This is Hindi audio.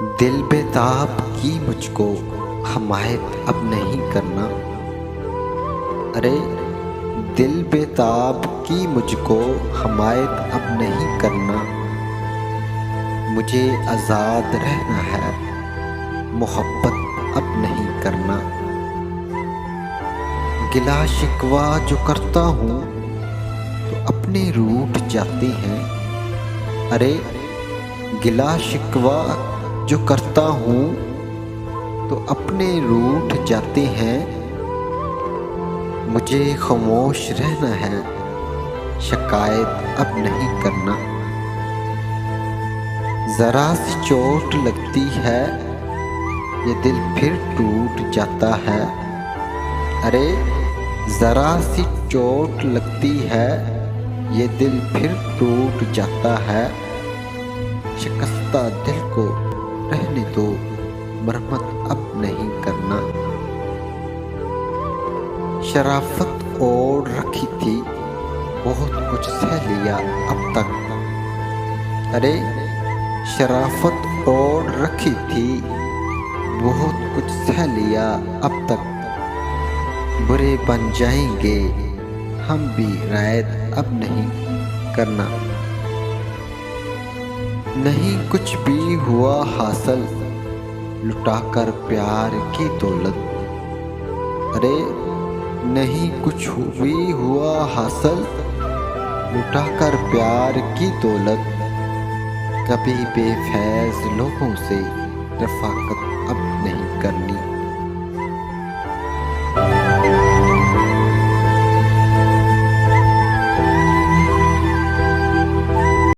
दिल बेताब की मुझको हमायत अब नहीं करना। अरे दिल बेताब की मुझको हमायत अब नहीं करना। मुझे आज़ाद रहना है, मोहब्बत अब नहीं करना। गिला शिकवा जो करता हूँ तो अपने रूठ जाते हैं। अरे गिला शिकवा जो करता हूँ तो अपने रूठ जाते हैं। मुझे खामोश रहना है, शिकायत अब नहीं करना। ज़रा सी चोट लगती है ये दिल फिर टूट जाता है। अरे ज़रा सी चोट लगती है ये दिल फिर टूट जाता है। शिकस्ता दिल को रहने दो, मरम्मत अब नहीं करना। शराफत ओढ़ रखी थी, बहुत कुछ सह लिया अब तक। अरे शराफत ओढ़ रखी थी, बहुत कुछ सह लिया अब तक। बुरे बन जाएंगे हम भी, रायत अब नहीं करना। नहीं कुछ भी हुआ हासिल, लुटाकर प्यार की दौलत। अरे नहीं कुछ भी हुआ हासिल, लुटाकर प्यार की दौलत। कभी बेफैज लोगों से रफाकत अब नहीं करनी।